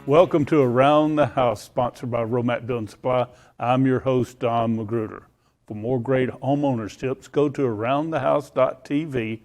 Welcome to Around the House, sponsored by Romac Building Supply. I'm your host, Don Magruder. For more great homeowners tips, go to aroundthehouse.tv,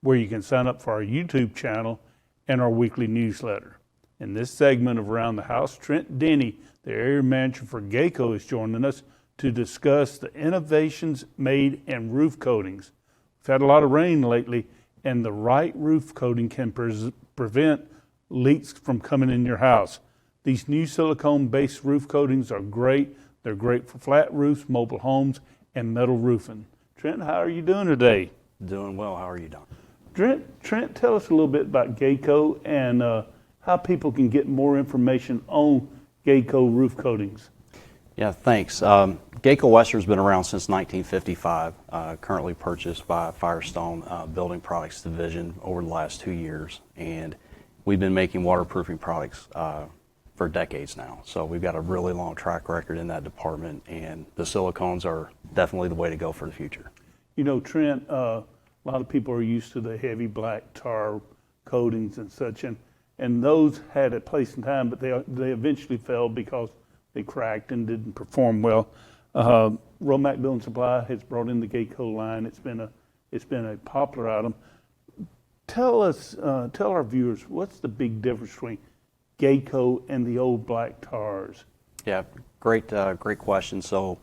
where you can sign up for our YouTube channel and our weekly newsletter. In this segment of Around the House, Trent Denny, the area manager for GACO, is joining us to discuss the innovations made in roof coatings. We've had a lot of rain lately, and the right roof coating can prevent leaks from coming in your house. These new silicone-based roof coatings are great. They're great for flat roofs, mobile homes, and metal roofing. Trent, how are you doing today? Doing well. How are you, Don? Trent, tell us a little bit about GACO and how people can get more information on GACO roof coatings. Yeah, thanks. GACO Western has been around since 1955, currently purchased by Firestone Building Products Division over the last 2 years. And we've been making waterproofing products for decades now. So we've got a really long track record in that department, and the silicones are definitely the way to go for the future. You know, Trent, a lot of people are used to the heavy black tar coatings and such, and those had a place in time, but they eventually fell because they cracked and didn't perform well. Romac Building Supply has brought in the GACO line. It's been a popular item. Tell our viewers, what's the big difference between GACO and the old black tars? Yeah, great question. So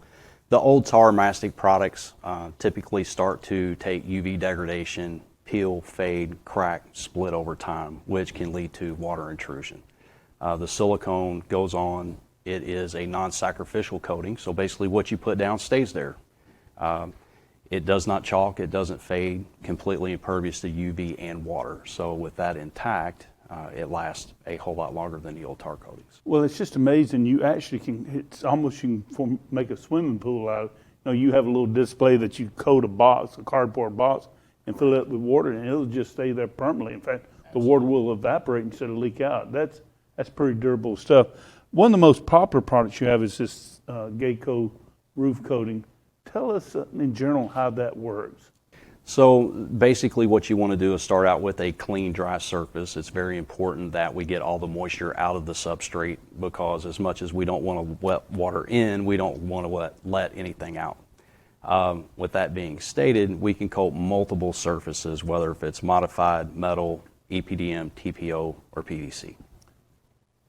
the old tar mastic products typically start to take UV degradation, peel, fade, crack, split over time, which can lead to water intrusion. The silicone goes on. It is a non-sacrificial coating, so basically what you put down stays there. It does not chalk, it doesn't fade, completely impervious to UV and water. So with that intact, it lasts a whole lot longer than the old tar coatings. Well, it's just amazing. You actually it's almost you can make a swimming pool out of it. You know, you have a little display that you coat a cardboard box, and fill it up with water, and it'll just stay there permanently. In fact, the water will evaporate instead of leak out. That's pretty durable stuff. One of the most popular products you have is this GACO roof coating. Tell us in general how that works. So basically what you want to do is start out with a clean, dry surface. It's very important that we get all the moisture out of the substrate, because as much as we don't want to let water in, we don't want to let anything out. With that being stated, we can coat multiple surfaces, whether if it's modified metal, EPDM, TPO, or PVC.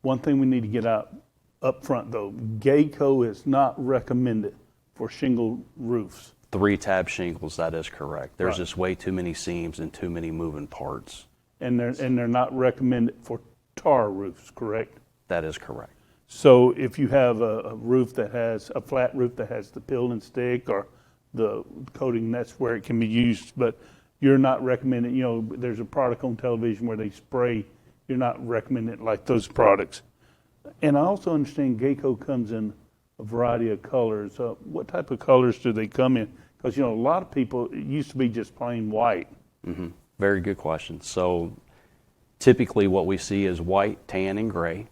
One thing we need to get out up front though, GACO is not recommended for shingle roofs. 3-tab shingles, that is correct. There's Right. just way too many seams and too many moving parts. And they're not recommended for tar roofs, correct? That is correct. So if you have a roof that has a flat roof that has the peel and stick or the coating, that's where it can be used. But you're not recommending, you know, there's a product on television where they spray. You're not recommending like those products. And I also understand GACO comes in a variety of colors. What type of colors do they come in? Because, you know, a lot of people, it used to be just plain white. Mm-hmm. Very good question. So typically what we see is white, tan, and gray.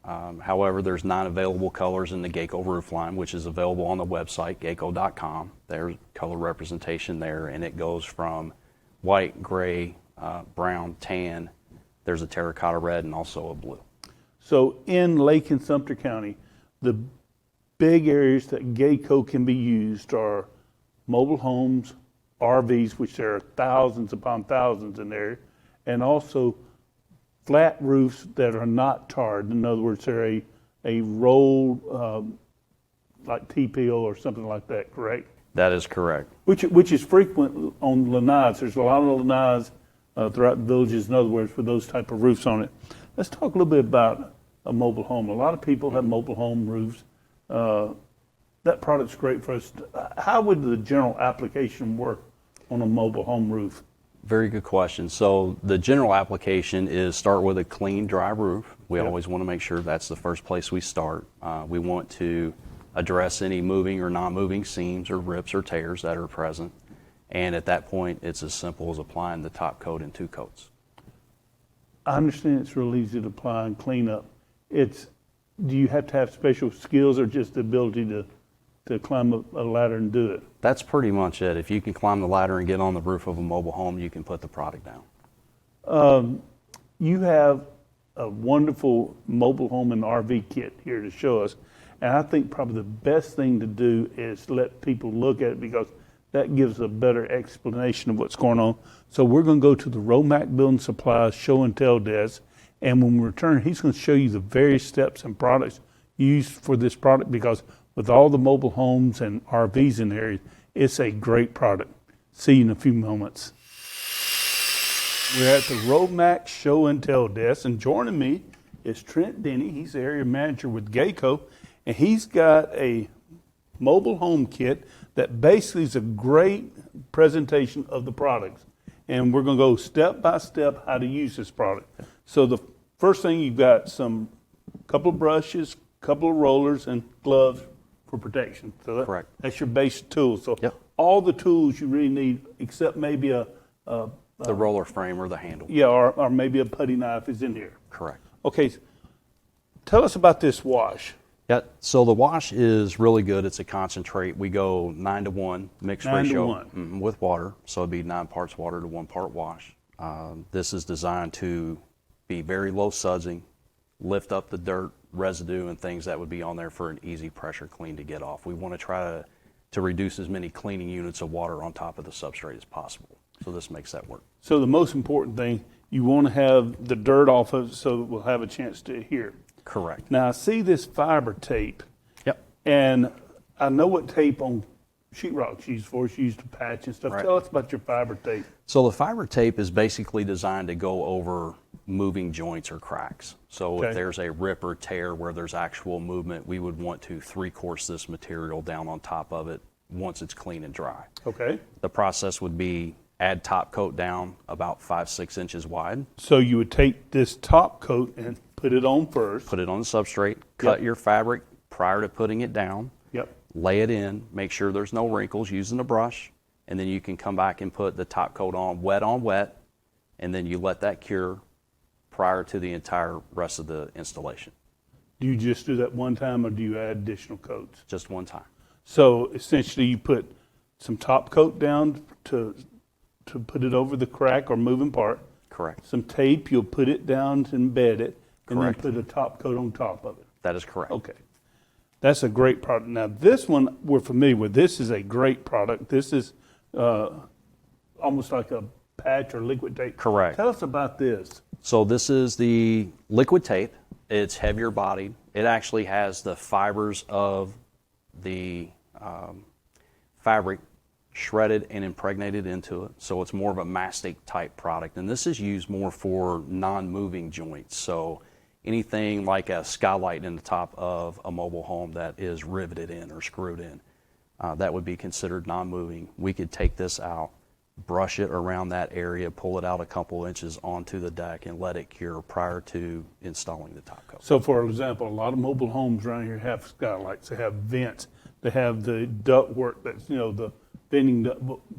However, there's 9 available colors in the GACO roof line, which is available on the website, gaco.com. There's color representation there, and it goes from white, gray, brown, tan. There's a terracotta red and also a blue. So in Lake and Sumter County, the big areas that GACO can be used are mobile homes, RVs, which there are thousands upon thousands in there, and also flat roofs that are not tarred. In other words, they're a rolled like TPO or something like that, correct? That is correct. Which is frequent on lanais. There's a lot of lanais throughout the villages, in other words, with those type of roofs on it. Let's talk a little bit about a mobile home. A lot of people have mobile home roofs. That product's great for us. How would the general application work on a mobile home roof? Very good question. So the general application is start with a clean, dry roof. We always want to make sure that's the first place we start. We want to address any moving or non-moving seams or rips or tears that are present. And at that point, it's as simple as applying the top coat in 2 coats. I understand it's real easy to apply and clean up. Do you have to have special skills or just the ability to climb a ladder and do it? That's pretty much it. If you can climb the ladder and get on the roof of a mobile home, you can put the product down. You have a wonderful mobile home and RV kit here to show us. And I think probably the best thing to do is let people look at it, because that gives a better explanation of what's going on. So we're going to go to the Romac Building Supplies show and tell desk. And when we return, he's going to show you the various steps and products used for this product, because with all the mobile homes and RVs in the area, it's a great product. See you in a few moments. We're at the Romac show and tell desk, and joining me is Trent Denny. He's the area manager with GACO, and he's got a mobile home kit that basically is a great presentation of the products. And we're going to go step by step how to use this product. So the first thing, you've got couple of brushes, couple of rollers, and gloves for protection. So Correct. That's your base tool. So Yep. all the tools you really need, except maybe The roller frame or the handle. or maybe a putty knife is in here. Correct. Okay, tell us about this wash. Yeah, so the wash is really good. It's a concentrate. We go 9-to-1 mixed 9 to ratio 1. With water. So it'd be 9 parts water to 1 part wash. This is designed to be very low sudsing, lift up the dirt, residue, and things that would be on there for an easy pressure clean to get off. We want to try to reduce as many cleaning units of water on top of the substrate as possible. So this makes that work. So the most important thing, you want to have the dirt off of it so that we'll have a chance to adhere. Correct. Now I see this fiber tape, Yep. and I know what tape on sheetrock's used for. It's used to patch and stuff. Right. Tell us about your fiber tape. So the fiber tape is basically designed to go over moving joints or cracks. So Okay. if there's a rip or tear where there's actual movement, we would want to 3-course this material down on top of it once it's clean and dry. Okay. The process would be add top coat down about 5-6 inches wide, So you would take this top coat and put it on first. put it on the substrate, cut Yep. your fabric prior to putting it down, Yep. lay it in, make sure there's no wrinkles using a brush, and then you can come back and put the top coat on wet, and then you let that cure prior to the entire rest of the installation, Do you just do that one time, or do you add additional coats? just one time. So essentially you put some top coat down to put it over the crack or moving part. Correct. Some tape, you'll put it down to embed it, and Correct. then put a top coat on top of it. That is correct. Okay. That's a great product. Now, this one we're familiar with. This is a great product. This is almost like a patch or liquid tape. Correct. Tell us about this. So this is the liquid tape. It's heavier bodied. It actually has the fibers of the fabric shredded and impregnated into it. So it's more of a mastic type product. And this is used more for non-moving joints. So anything like a skylight in the top of a mobile home that is riveted in or screwed in, that would be considered non-moving. We could take this out, brush it around that area, pull it out a couple inches onto the deck, and let it cure prior to installing the top coat. So, for example, a lot of mobile homes around here have skylights. They have vents. They have the ductwork that's, the venting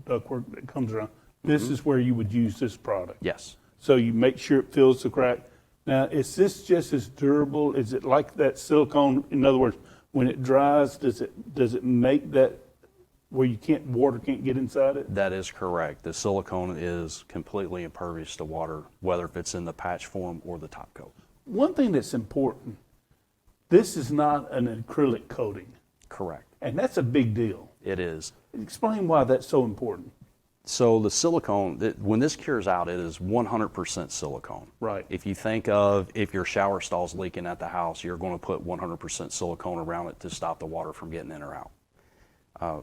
ductwork that comes around. This is where you would use this product. Yes. So you make sure it fills the crack. Now, is this just as durable? Is it like that silicone? In other words, when it dries, does it make that where water can't get inside it? That is correct. The silicone is completely impervious to water, whether if it's in the patch form or the top coat. One thing that's important, this is not an acrylic coating, Correct. and that's a big deal. It is. Explain why that's so important. So the silicone, when this cures out, it is 100% silicone. Right. If you think of if your shower stall's leaking at the house, you're going to put 100% silicone around it to stop the water from getting in or out.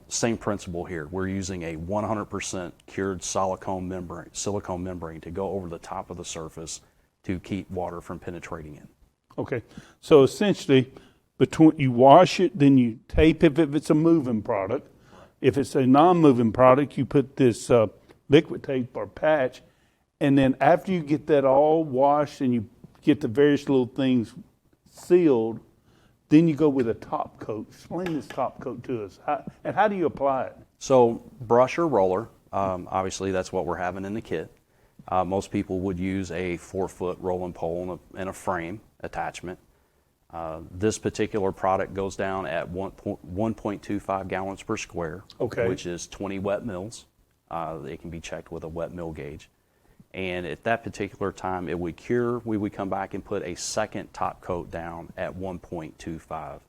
Same principle here. We're using a 100% cured silicone membrane to go over the top of the surface to keep water from penetrating in. Okay, so essentially, you wash it, then you tape if it's a moving product. If it's a non-moving product, you put this liquid tape or patch, and then after you get that all washed and you get the various little things sealed, then you go with a top coat. Explain this top coat to us. How do you apply it? So brush or roller, obviously that's what we're having in the kit. Most people would use a 4-foot rolling pole and a frame attachment. This particular product goes down at 1.25 gallons per square, Okay. which is 20 wet mils. It can be checked with a wet mill gauge. And at that particular time, it would cure. We would come back and put a second top coat down at 1.25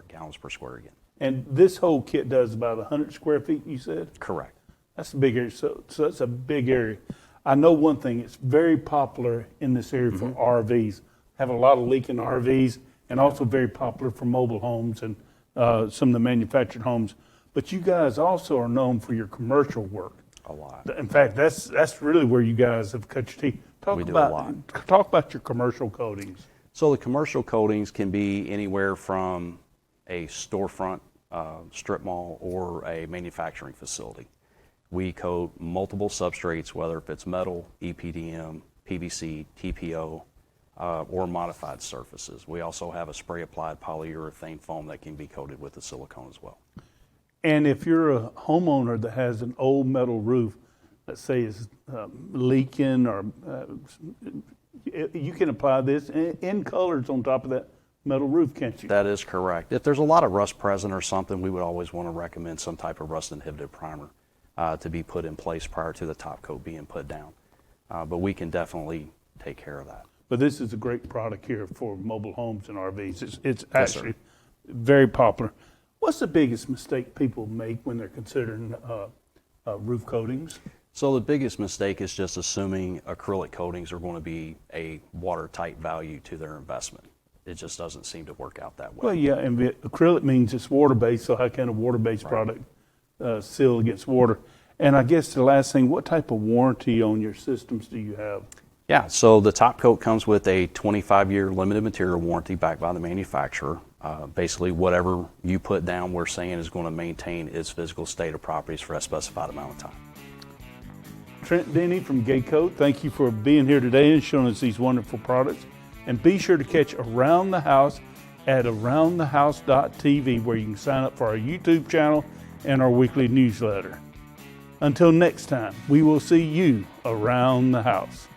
gallons per square again. And this whole kit does about 100 square feet, you said? Correct. That's a big area. So that's a big area. I know one thing, it's very popular in this area for RVs. Have a lot of leaking RVs, and also very popular for mobile homes and some of the manufactured homes. But you guys also are known for your commercial work. A lot. In fact, that's really where you guys have cut your teeth. We do a lot. Talk about your commercial coatings. So the commercial coatings can be anywhere from a storefront, strip mall, or a manufacturing facility. We coat multiple substrates, whether if it's metal, EPDM, PVC, TPO, or modified surfaces. We also have a spray applied polyurethane foam that can be coated with the silicone as well. And if you're a homeowner that has an old metal roof, let's say is leaking, or you can apply this in colors on top of that metal roof, can't you? That is correct. If there's a lot of rust present or something, we would always want to recommend some type of rust inhibited primer to be put in place prior to the top coat being put down. But we can definitely take care of that. But this is a great product here for mobile homes and RVs. It's Yes, sir. actually very popular. What's the biggest mistake people make when they're considering roof coatings? So the biggest mistake is just assuming acrylic coatings are going to be a watertight value to their investment. It just doesn't seem to work out that way. Well, yeah, and acrylic means it's water-based, so how can a water-based product seal against water? And I guess the last thing, what type of warranty on your systems do you have? Yeah, so the top coat comes with a 25-year limited material warranty backed by the manufacturer. Basically, whatever you put down, we're saying is going to maintain its physical state of properties for a specified amount of time. Trent Denny from GACO, thank you for being here today and showing us these wonderful products. And be sure to catch Around the House at aroundthehouse.tv, where you can sign up for our YouTube channel and our weekly newsletter. Until next time, we will see you around the house.